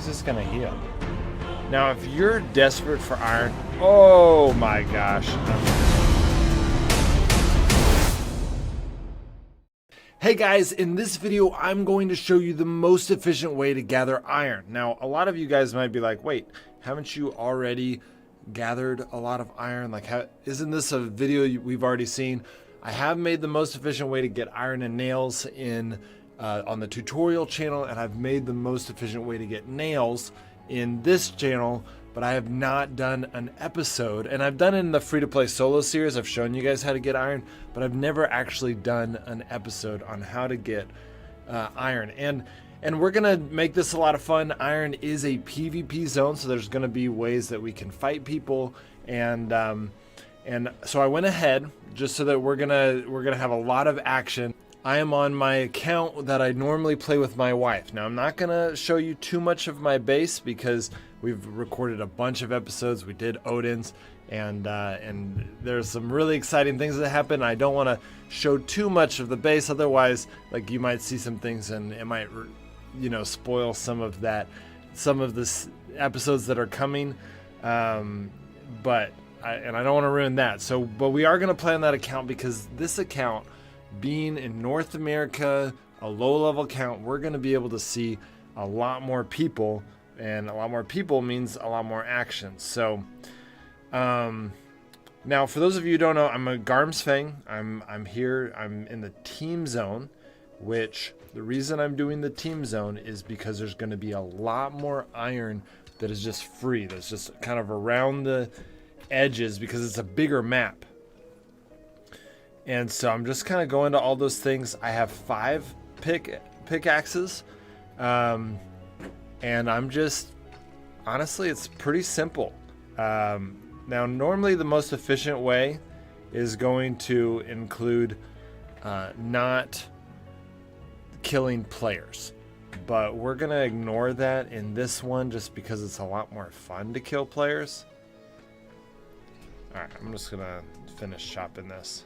He's just gonna heal. Now, if you're desperate for iron, oh my gosh. Hey guys, in this video, I'm going to show you the most efficient way to gather iron. Now, a lot of you guys might be like, wait, haven't you already gathered a lot of iron? Like, isn't this a video we've already seen? I have made the most efficient way to get iron and nails on the tutorial channel, and I've made the most efficient way to get nails in this channel, but I have not done an episode. And I've done it in the free-to-play solo series. I've shown you guys how to get iron, but I've never actually done an episode on how to get iron. And we're gonna make this a lot of fun. Iron is a PvP zone, so there's gonna be ways that we can fight people, and so I went ahead just so that we're gonna have a lot of action. I am on my account that I normally play with my wife. Now, I'm not gonna show you too much of my base because we've recorded a bunch of episodes. We did Odin's, and there's some really exciting things that happen. I don't want to show too much of the base, otherwise, like, you might see some things and it might, spoil some of the episodes that are coming. But I don't want to ruin that. But we are gonna play on that account because this account, being in North America, a low-level account, we're going to be able to see a lot more people, and a lot more people means a lot more action. So now, for those of you who don't know, I'm a Garmsfang. I'm here. I'm in the team zone, which the reason I'm doing the team zone is because there's going to be a lot more iron that is just free. That's just kind of around the edges because it's a bigger map. And so I'm just kind of going to all those things. I have 5 pickaxes. And I'm just, honestly, it's pretty simple. Now, normally the most efficient way is going to include not killing players. But we're going to ignore that in this one just because it's a lot more fun to kill players. Alright, I'm just going to finish chopping this.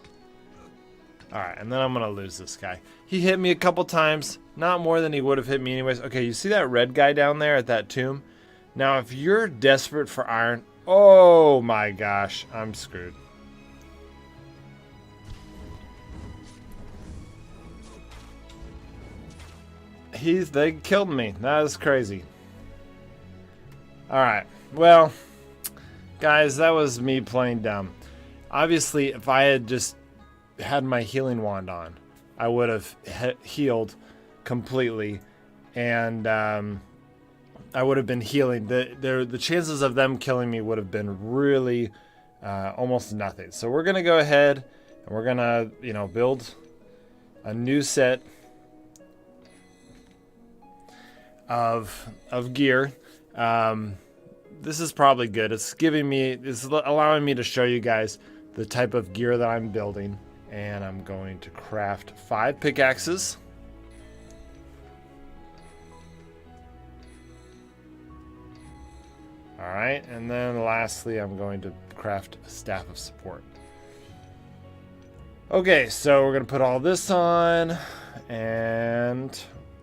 Alright, and then I'm going to lose this guy. He hit me a couple times, not more than he would have hit me anyways. Okay, you see that red guy down there at that tomb? Now, if you're desperate for iron, oh my gosh, I'm screwed. They killed me. That is crazy. Alright, well, guys, that was me playing dumb. Obviously, if I had just had my healing wand on, I would have healed completely, and I would have been healing. The chances of them killing me would have been really almost nothing. So we're gonna go ahead and we're gonna build a new set of gear. This is probably good. It's allowing me to show you guys the type of gear that I'm building. And I'm going to craft 5 pickaxes. Alright, and then lastly, I'm going to craft a staff of support. Okay, so we're going to put all this on, and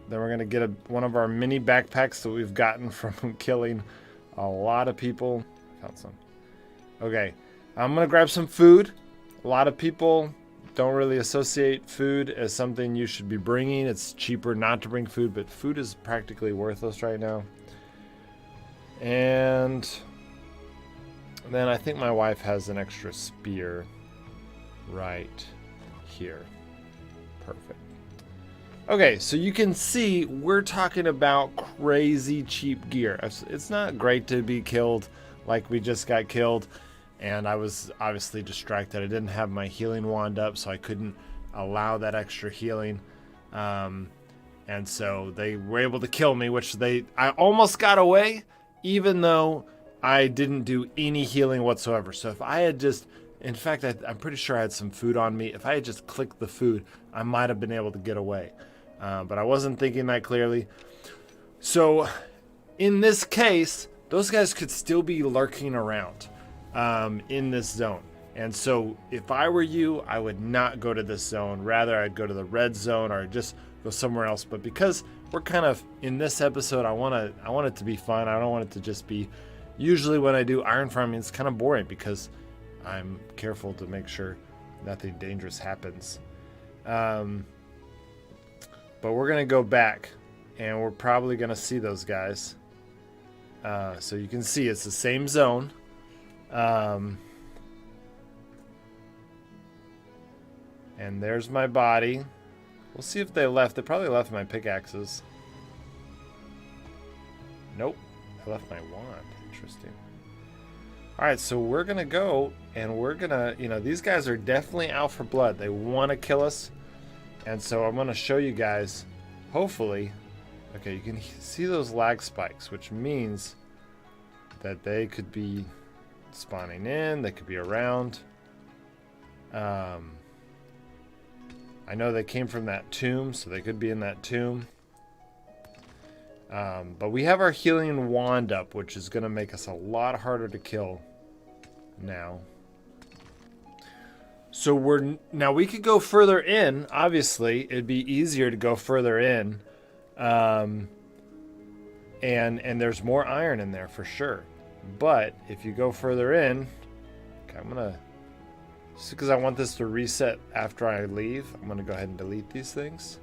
then we're going to get one of our mini backpacks that we've gotten from killing a lot of people. Found some. Okay, I'm going to grab some food. A lot of people don't really associate food as something you should be bringing. It's cheaper not to bring food, but food is practically worthless right now. And then I think my wife has an extra spear right here. Perfect. Okay, so you can see we're talking about crazy cheap gear. It's not great to be killed like we just got killed. And I was obviously distracted. I didn't have my healing wand up, so I couldn't allow that extra healing. And so they were able to kill me, which I almost got away, even though I didn't do any healing whatsoever. So if I had just, in fact, I'm pretty sure I had some food on me. If I had just clicked the food, I might have been able to get away. But I wasn't thinking that clearly. So in this case, those guys could still be lurking around in this zone. And so if I were you, I would not go to this zone. Rather, I'd go to the red zone or just go somewhere else. But because we're kind of in this episode, I want it to be fun. I don't want it to just be, usually when I do iron farming, it's kind of boring because I'm careful to make sure nothing dangerous happens. But we're going to go back and we're probably going to see those guys. So you can see it's the same zone. And there's my body. We'll see if they left. They probably left my pickaxes. Nope. I left my wand. Interesting. Alright, so we're going to go and we're going to, you know, these guys are definitely out for blood. They want to kill us. And so I'm going to show you guys, hopefully. Okay, you can see those lag spikes, which means that they could be spawning in. They could be around. I know they came from that tomb, so they could be in that tomb. But we have our healing wand up, which is going to make us a lot harder to kill now. So now we could go further in. Obviously, it'd be easier to go further in. And there's more iron in there for sure. But if you go further in, okay, I'm going to, just because I want this to reset after I leave, I'm going to go ahead and delete these things.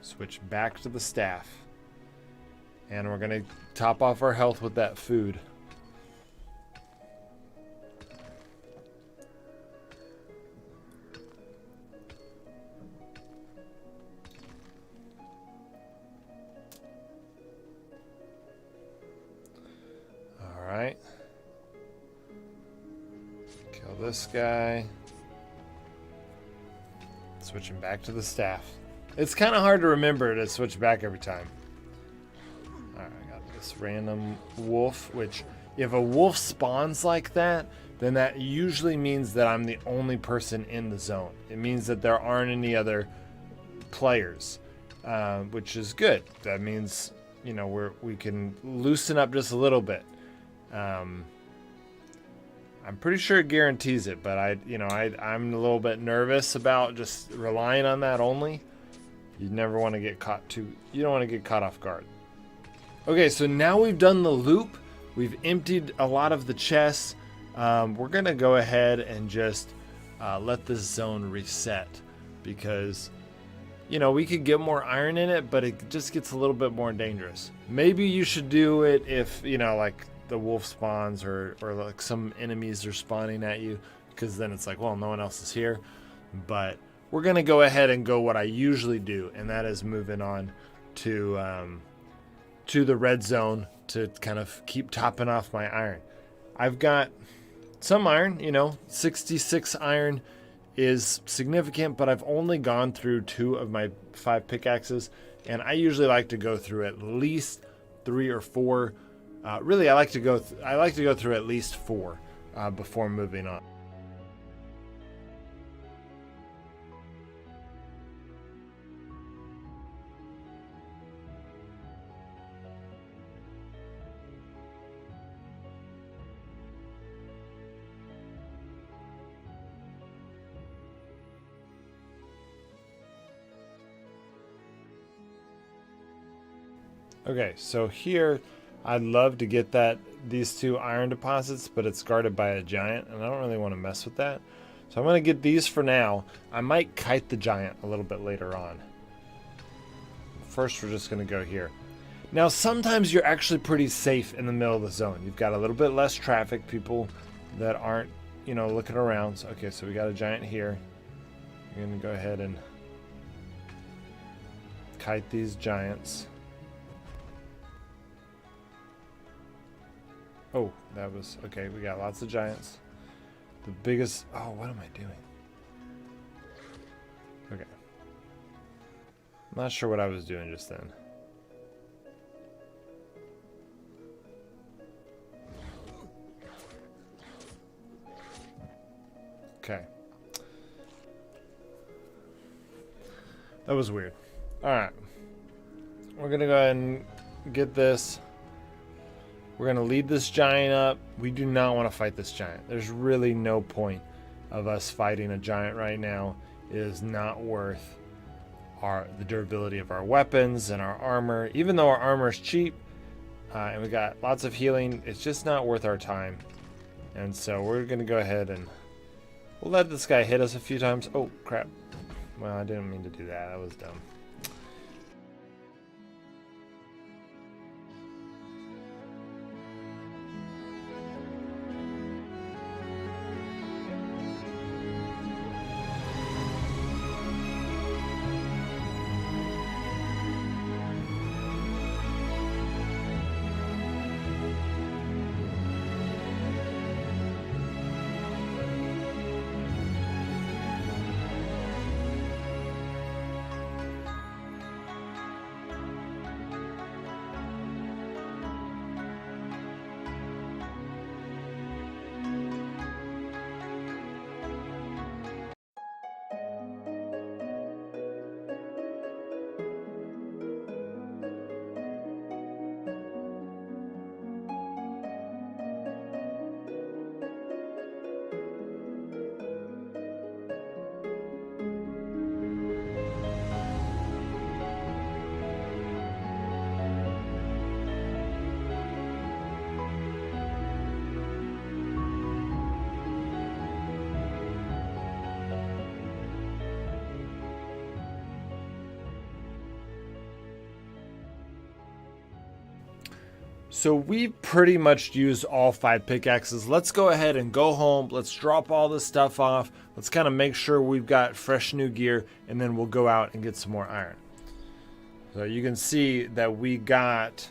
Switch back to the staff. And we're going to top off our health with that food. Alright. Kill this guy. Switching back to the staff. It's kind of hard to remember to switch back every time. Alright, I got this random wolf, which if a wolf spawns like that, then that usually means that I'm the only person in the zone. It means that there aren't any other players, which is good. That means, you know, we can loosen up just a little bit. I'm pretty sure it guarantees it, but I'm a little bit nervous about just relying on that only. You never want to get caught you don't want to get caught off guard. Okay, so now we've done the loop. We've emptied a lot of the chests. We're going to go ahead and just let this zone reset because, you know, we could get more iron in it, but it just gets a little bit more dangerous. Maybe you should do it if, you know, like the wolf spawns or like some enemies are spawning at you, because then it's like, well, no one else is here. But we're going to go ahead and go what I usually do, and that is moving on to the red zone to kind of keep topping off my iron. I've got some iron, you know, 66 iron is significant, but I've only gone through 2 of my 5 pickaxes, and I usually like to go through at least 3 or 4. Really, I like to go through at least 4 before moving on. Okay, so here I'd love to get these 2 iron deposits, but it's guarded by a giant, and I don't really want to mess with that. So I'm going to get these for now. I might kite the giant a little bit later on. First, we're just going to go here. Now, sometimes you're actually pretty safe in the middle of the zone. You've got a little bit less traffic, people that aren't, you know, looking around. So, okay, so we got a giant here. We're going to go ahead and kite these giants. Oh, that was... Okay, we got lots of giants. The biggest... Oh, what am I doing? Okay. I'm not sure what I was doing just then. Okay. That was weird. Alright. We're going to go ahead and get this. We're going to lead this giant up. We do not want to fight this giant. There's really no point of us fighting a giant right now. It is not worth the durability of our weapons and our armor. Even though our armor is cheap and we got lots of healing, it's just not worth our time. And so we're going to go ahead and we'll let this guy hit us a few times. Oh, crap. Well, I didn't mean to do that. That was dumb. So we pretty much used all 5 pickaxes. Let's go ahead and go home. Let's drop all this stuff off. Let's kind of make sure we've got fresh new gear, and then we'll go out and get some more iron. So you can see that we got,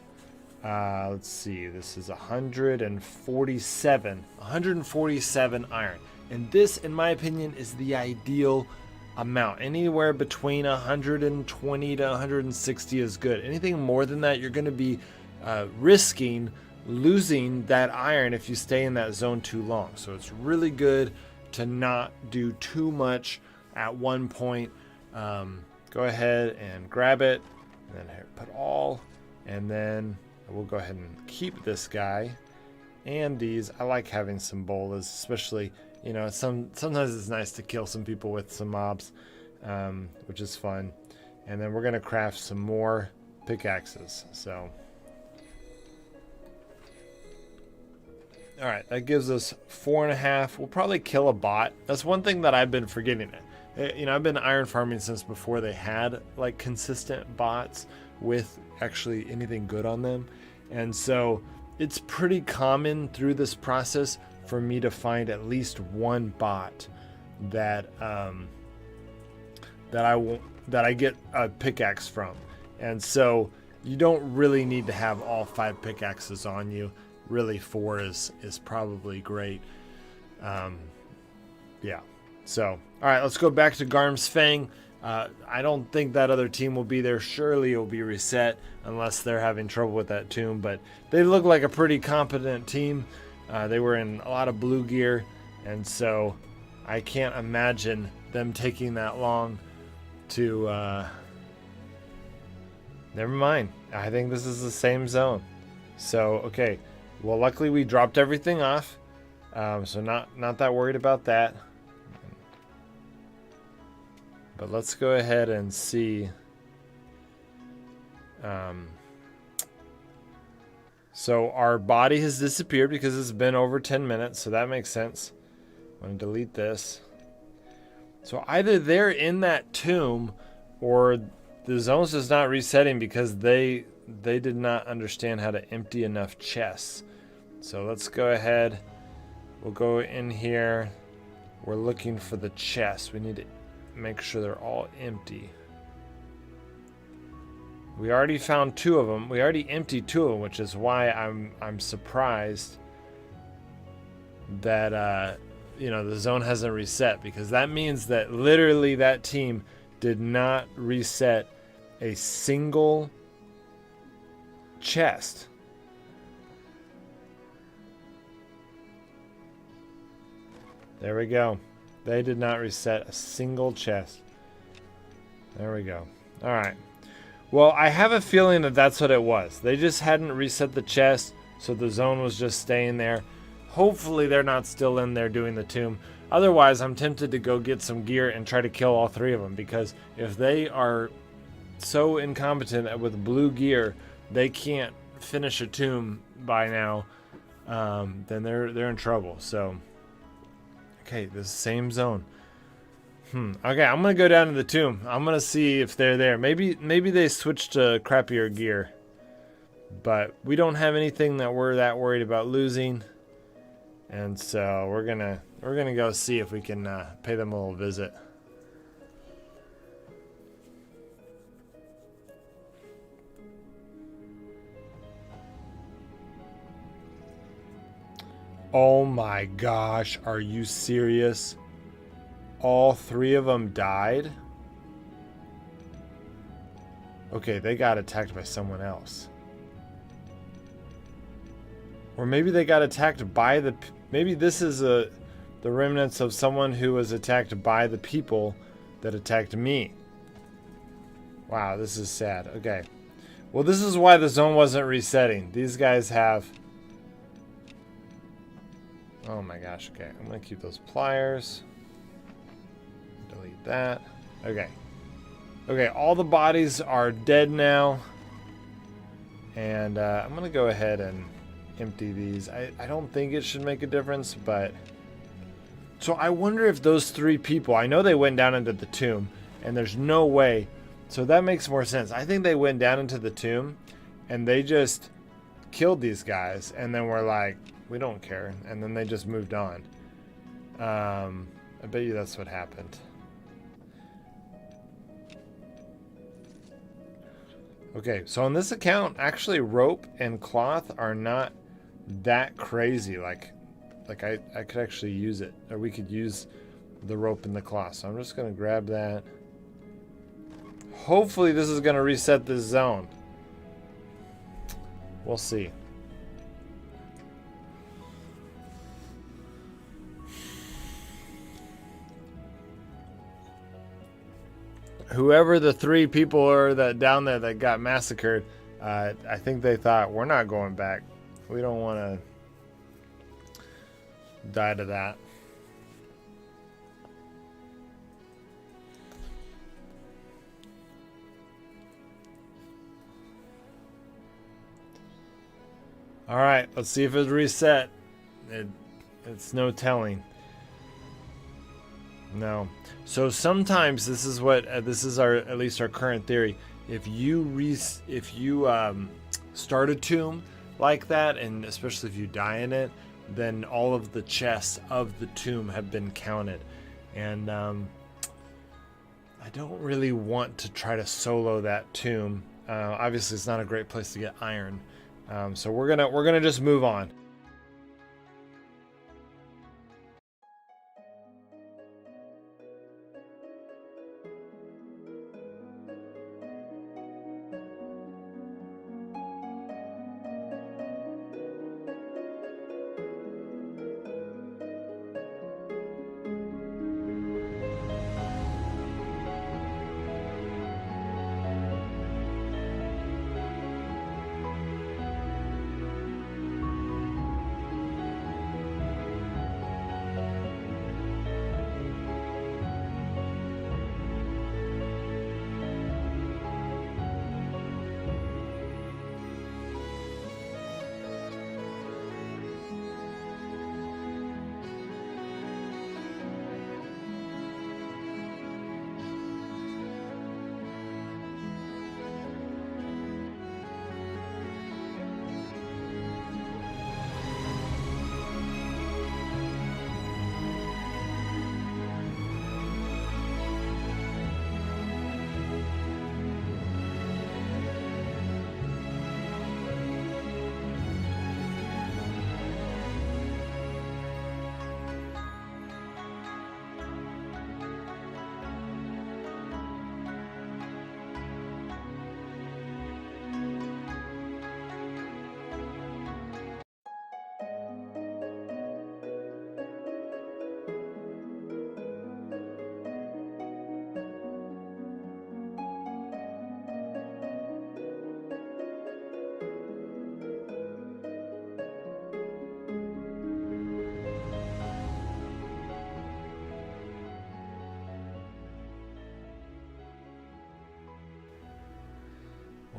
let's see, this is 147 iron. And this, in my opinion, is the ideal amount. Anywhere between 120 to 160 is good. Anything more than that, you're going to be risking losing that iron if you stay in that zone too long. So it's really good to not do too much at one point. Go ahead and grab it, and then here, put all, and then we'll go ahead and keep this guy and these. I like having some bolas, especially, you know, sometimes it's nice to kill some people with some mobs, which is fun. And then we're gonna craft some more pickaxes. So all right, that gives us 4.5. We'll probably kill a bot. That's one thing that I've been forgetting. You know, I've been iron farming since before they had like consistent bots with actually anything good on them. And so it's pretty common through this process for me to find at least one bot that that I get a pickaxe from. And so you don't really need to have all 5 pickaxes on you. Really 4 is probably great. Yeah. So, all right, let's go back to Garm's Fang. I don't think that other team will be there. Surely it will be reset unless they're having trouble with that tomb. But they look like a pretty competent team. They were in a lot of blue gear, and so I can't imagine them taking that long to... Never mind. I think this is the same zone. So, okay. Well, luckily we dropped everything off, so not that worried about that. But let's go ahead and see. So our body has disappeared because it's been over 10 minutes, so that makes sense. I'm going to delete this. So either they're in that tomb, or the zone's just not resetting because they did not understand how to empty enough chests. So let's go ahead We'll go in here. We're looking for the chest. We need to make sure they're all empty. We already found 2 of them. We already emptied 2 of them, which is why I'm surprised that you know, the zone hasn't reset, because that means that literally that team did not reset a single chest. There we go. They did not reset a single chest. There we go. All right. Well, I have a feeling that that's what it was. They just hadn't reset the chest, so the zone was just staying there. Hopefully they're not still in there doing the tomb. Otherwise, I'm tempted to go get some gear and try to kill all 3 of them, because if they are so incompetent with blue gear, they can't finish a tomb by now, then they're in trouble. So, okay, the same zone. Okay, I'm gonna go down to the tomb. I'm gonna see if they're there. Maybe they switched to crappier gear, but we don't have anything that we're that worried about losing, and so we're gonna go see if we can pay them a little visit. Oh my gosh, are you serious? All 3 of them died? Okay, they got attacked by someone else. Or maybe they got attacked by the... Maybe this is the remnants of someone who was attacked by the people that attacked me. Wow, this is sad. Okay. Well, this is why the zone wasn't resetting. These guys have... Oh my gosh, okay. I'm going to keep those pliers. Delete that. Okay. Okay, all the bodies are dead now. And I'm going to go ahead and empty these. I don't think it should make a difference, but... So I wonder if those 3 people... I know they went down into the tomb, and there's no way... So that makes more sense. I think they went down into the tomb, and they just killed these guys, and then were like, we don't care. And then they just moved on. I bet you that's what happened. Okay, so on this account, actually rope and cloth are not that crazy. Like I could actually use it, or we could use the rope and the cloth. So I'm just gonna grab that. Hopefully this is gonna reset this zone. We'll see. Whoever the 3 people are that down there that got massacred, I think they thought, we're not going back. We don't want to die to that. All right, let's see if it's reset. It's no telling. No. So sometimes this is what this is our at least our current theory. If you start a tomb like that, and especially if you die in it, then all of the chests of the tomb have been counted. And I don't really want to try to solo that tomb. Obviously, it's not a great place to get iron. So we're gonna just move on.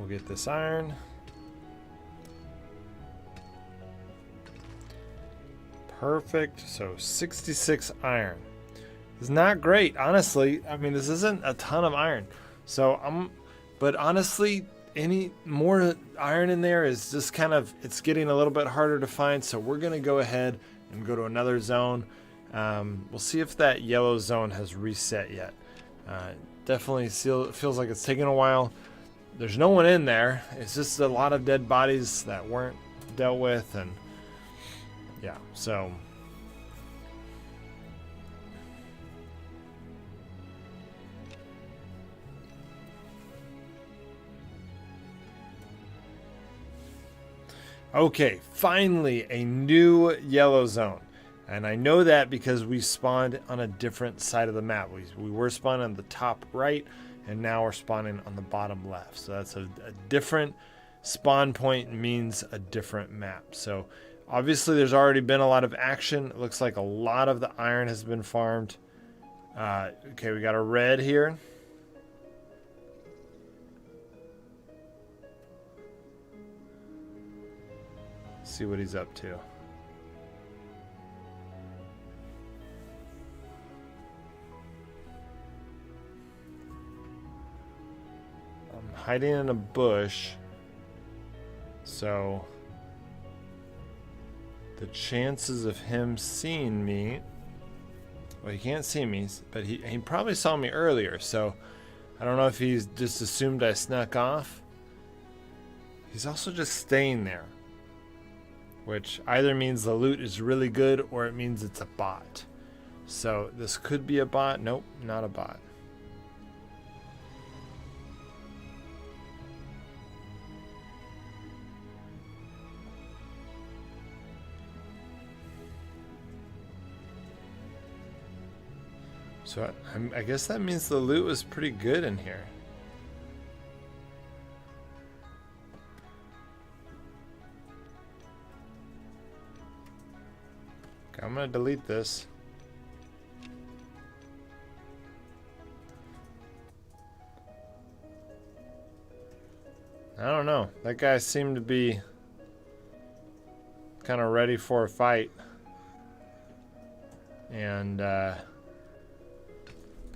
We'll get this iron. Perfect. So 66 iron. It's not great, honestly. I mean, this isn't a ton of iron. So but honestly, any more iron in there is just kind of, it's getting a little bit harder to find. So we're going to go ahead and go to another zone. We'll see if that yellow zone has reset yet. Definitely feels like it's taking a while. There's no one in there. It's just a lot of dead bodies that weren't dealt with, and yeah, so okay, finally a new yellow zone. And I know that because we spawned on a different side of the map. We were spawning on the top right, and now we're spawning on the bottom left. So that's a different spawn point, means a different map. So obviously there's already been a lot of action. It looks like a lot of the iron has been farmed. Okay, we got a red here. Let's see what he's up to. Hiding in a bush, so the chances of him seeing me, well, he can't see me, but he probably saw me earlier, so I don't know if he's just assumed I snuck off. He's also just staying there, which either means the loot is really good or it means it's a bot. So this could be a bot. Nope, not a bot. So I guess that means the loot was pretty good in here. Okay, I'm gonna delete this. I don't know. That guy seemed to be kind of ready for a fight. And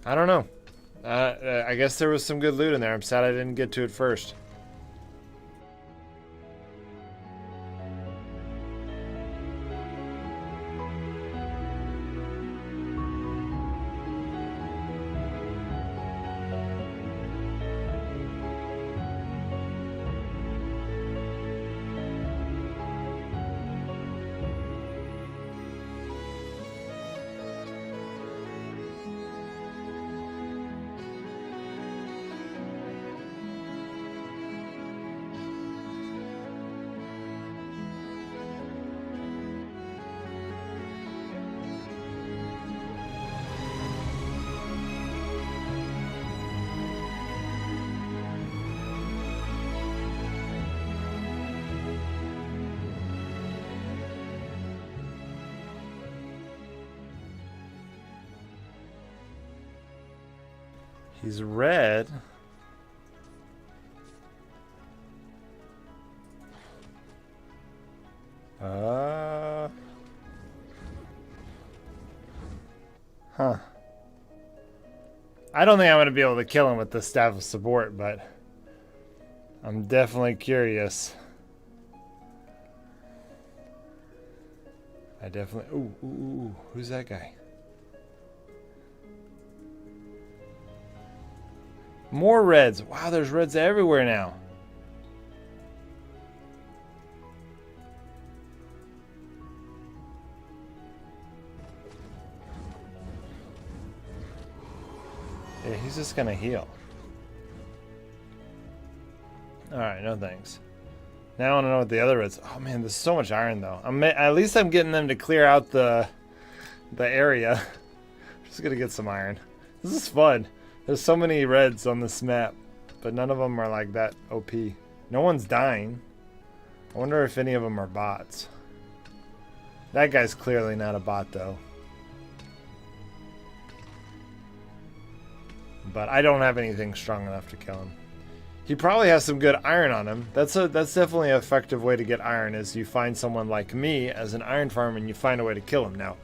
I don't know. I guess there was some good loot in there. I'm sad I didn't get to it first. He's red. Huh. I don't think I'm going to be able to kill him with the Staff of Support, but I'm definitely curious. I definitely... Ooh, who's that guy? More reds. Wow, there's reds everywhere now. Yeah, he's just gonna heal. Alright, no thanks. Now I want to know what the other reds... Oh man, there's so much iron though. At least I'm getting them to clear out the area. I'm just gonna get some iron. This is fun. There's so many reds on this map, but none of them are like that OP. No one's dying. I wonder if any of them are bots. That guy's clearly not a bot though. But I don't have anything strong enough to kill him. He probably has some good iron on him. That's definitely an effective way to get iron, is you find someone like me as an iron farmer and you find a way to kill him. Now,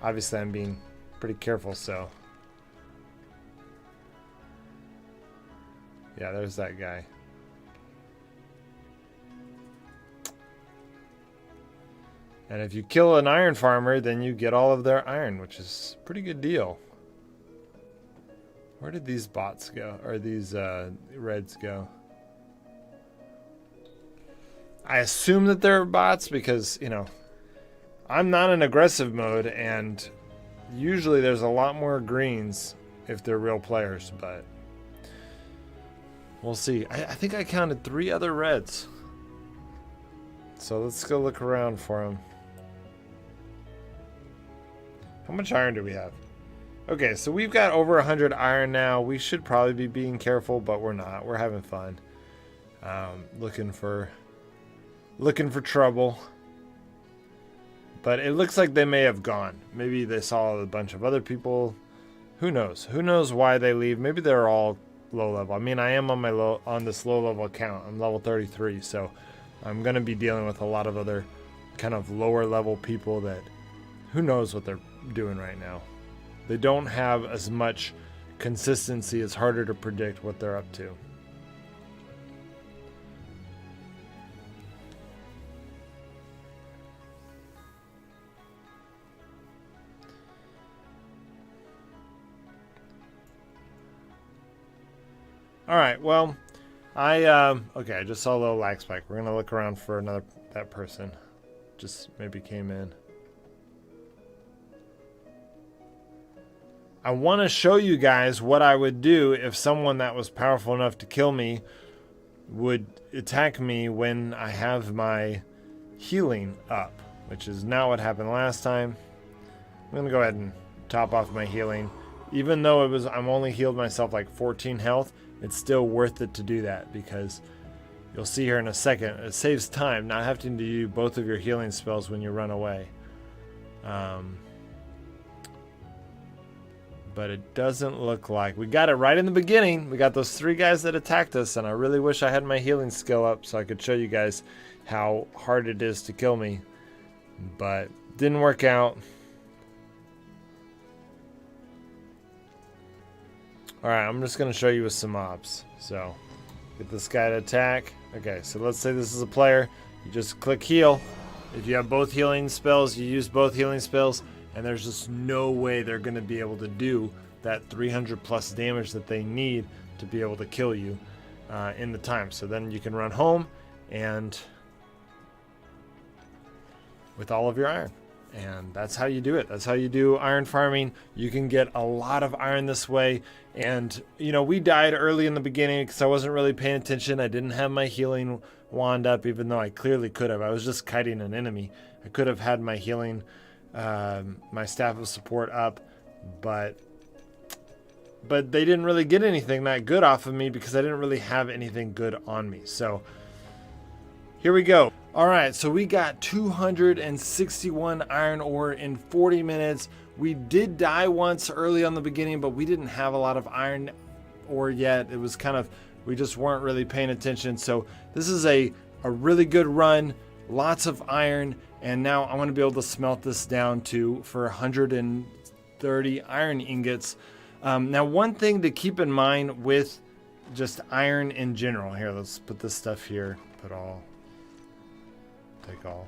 obviously I'm being pretty careful, so. Yeah, there's that guy. And if you kill an iron farmer, then you get all of their iron, which is a pretty good deal. Where did these bots go? Or these reds go? I assume that they're bots because, you know, I'm not in aggressive mode, and usually there's a lot more greens if they're real players, but we'll see. I think I counted 3 other reds. So let's go look around for them. How much iron do we have? Okay, so we've got over 100 iron now. We should probably be being careful, but we're not. We're having fun. Looking for trouble. But it looks like they may have gone. Maybe they saw a bunch of other people. Who knows? Who knows why they leave? Maybe they're all low level. I mean, I am on this low level account. I'm level 33, so I'm gonna be dealing with a lot of other kind of lower level people that who knows what they're doing right now. They don't have as much consistency. It's harder to predict what they're up to. All right, well, okay, I just saw a little lag spike. We're gonna look around for that person. Just maybe came in. I want to show you guys what I would do if someone that was powerful enough to kill me would attack me when I have my healing up, which is not what happened last time. I'm going to go ahead and top off my healing. Even though I'm only healed myself like 14 health, it's still worth it to do that because you'll see here in a second, it saves time not having to do both of your healing spells when you run away. But it doesn't look like we got it right in the beginning. We got those 3 guys that attacked us, and I really wish I had my healing skill up so I could show you guys how hard it is to kill me, but didn't work out. All right, I'm just gonna show you with some mobs. So get this guy to attack. Okay, so let's say this is a player. You just click heal. If you have both healing spells, you use both healing spells. And there's just no way they're going to be able to do that 300 plus damage that they need to be able to kill you in the time. So then you can run home and with all of your iron. And that's how you do it. That's how you do iron farming. You can get a lot of iron this way. And, you know, we died early in the beginning because I wasn't really paying attention. I didn't have my healing wand up, even though I clearly could have. I was just kiting an enemy. I could have had my healing my staff of support up, but they didn't really get anything that good off of me because I didn't really have anything good on me. So here we go. All right, so we got 261 iron ore in 40 minutes. We did die once early on the beginning, but we didn't have a lot of iron ore yet. It was kind of, we just weren't really paying attention. So this is a really good run, lots of iron. And now I want to be able to smelt this down for 130 iron ingots. Now, one thing to keep in mind with just iron in general. Here, let's put this stuff here. Put all. Take all.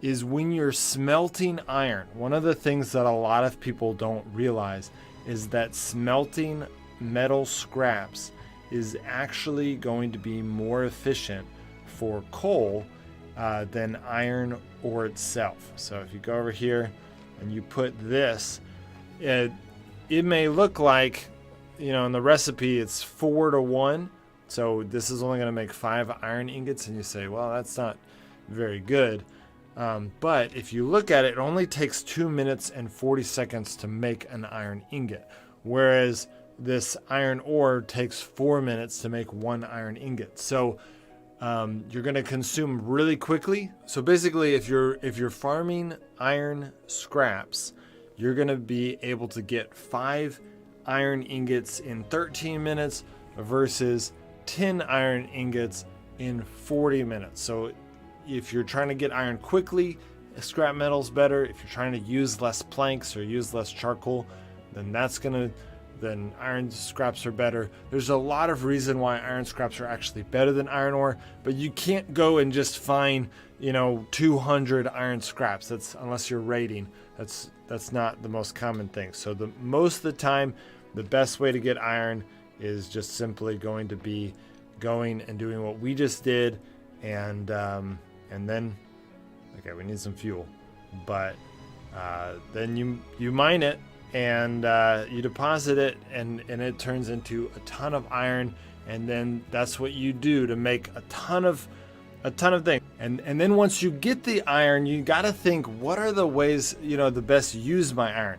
Is when you're smelting iron, one of the things that a lot of people don't realize is that smelting metal scraps is actually going to be more efficient for coal than iron ore itself. So if you go over here and you put this, it may look like, you know, in the recipe it's 4 to 1. So this is only going to make 5 iron ingots, and you say, well, that's not very good. But if you look at it, it only takes 2 minutes and 40 seconds to make an iron ingot, whereas this iron ore takes 4 minutes to make 1 iron ingot. So you're going to consume really quickly. So basically, if you're farming iron scraps, you're going to be able to get 5 iron ingots in 13 minutes versus 10 iron ingots in 40 minutes. So if you're trying to get iron quickly, scrap metal's better. If you're trying to use less planks or use less charcoal, then iron scraps are better. There's a lot of reason why iron scraps are actually better than iron ore, but you can't go and just find, 200 iron scraps. That's, unless you're raiding, that's not the most common thing. So most of the time, the best way to get iron is just simply going to be going and doing what we just did, and then, okay, we need some fuel, but then you mine it, and you deposit it, and it turns into a ton of iron, and then that's what you do to make a ton of things. And then once you get the iron, you got to think, what are the ways the best use my iron?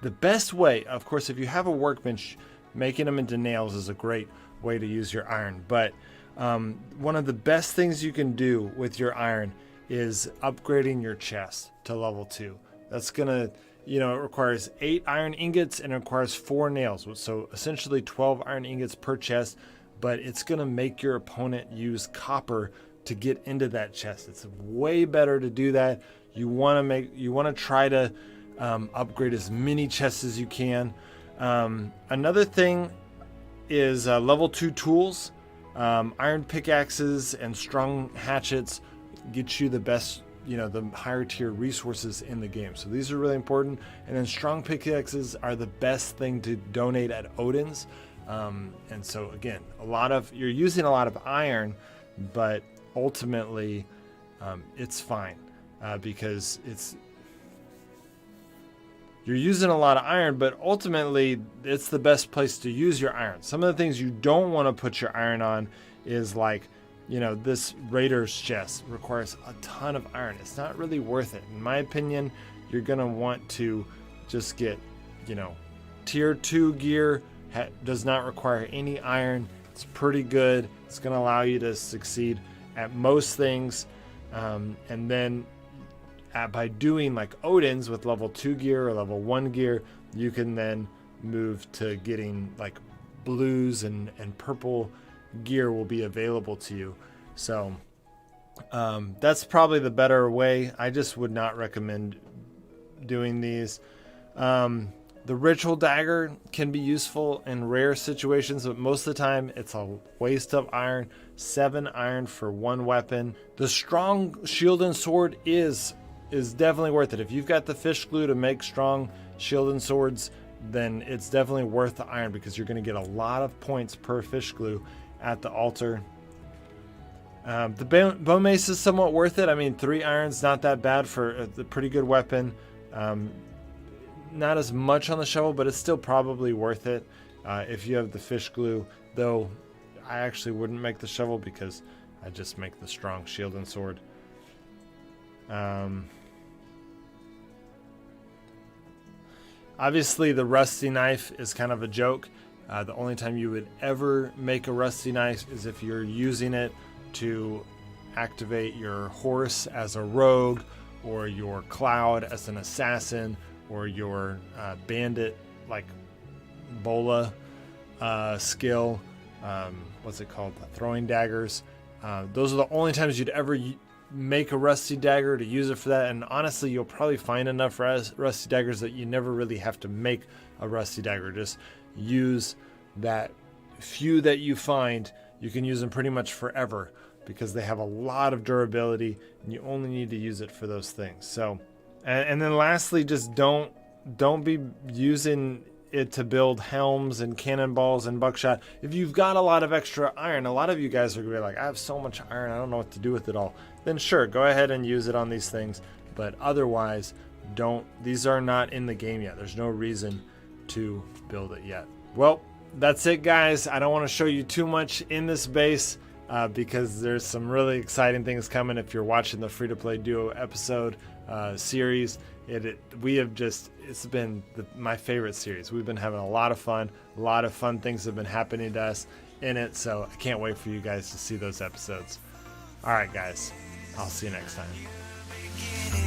The best way, of course, if you have a workbench, making them into nails is a great way to use your iron. But one of the best things you can do with your iron is upgrading your chest to level 2. That's gonna, it requires 8 iron ingots and it requires 4 nails. So essentially 12 iron ingots per chest, but it's gonna make your opponent use copper to get into that chest. It's way better to do that. You wanna try to upgrade as many chests as you can. Another thing is level 2 tools. Iron pickaxes and strong hatchets get you the best, the higher tier resources in the game. So these are really important. And then strong pickaxes are the best thing to donate at Odin's. And so again, you're using a lot of iron, but ultimately it's fine because you're using a lot of iron, but ultimately it's the best place to use your iron. Some of the things you don't want to put your iron on is like, this Raider's chest requires a ton of iron. It's not really worth it. In my opinion, you're going to want to just get, tier 2 gear does not require any iron. It's pretty good. It's going to allow you to succeed at most things. And then by doing like Odin's with level 2 gear or level 1 gear, you can then move to getting like blues and purple gear will be available to you. So that's probably the better way. I just would not recommend doing these. The ritual dagger can be useful in rare situations, but most of the time it's a waste of iron. 7 iron for 1 weapon. The strong shield and sword is definitely worth it. If you've got the fish glue to make strong shield and swords, then it's definitely worth the iron because you're going to get a lot of points per fish glue at the altar. The bone mace is somewhat worth it. I mean, 3 iron's not that bad for a pretty good weapon. Not as much on the shovel, but it's still probably worth it if you have the fish glue, though I actually wouldn't make the shovel because I just make the strong shield and sword. Obviously the rusty knife is kind of a joke. The only time you would ever make a rusty knife is if you're using it to activate your horse as a rogue, or your cloud as an assassin, or your bandit like bola skill. What's it called? Throwing daggers. Those are the only times you'd ever make a rusty dagger to use it for that. And honestly, you'll probably find enough rusty daggers that you never really have to make a rusty dagger. Just use that few that you find. You can use them pretty much forever because they have a lot of durability and you only need to use it for those things. So, and then lastly, just don't be using it to build helms and cannonballs and buckshot. If you've got a lot of extra iron, a lot of you guys are gonna be like, I have so much iron, I don't know what to do with it all. Then sure, go ahead and use it on these things, but otherwise don't. These are not in the game yet. There's no reason to build it yet. Well, that's it, guys. I don't want to show you too much in this base because there's some really exciting things coming. If you're watching the free-to-play duo episode series, it's been my favorite series. We've been having a lot of fun. A lot of fun things have been happening to us in it, so I can't wait for you guys to see those episodes. All right, guys, I'll see you next time.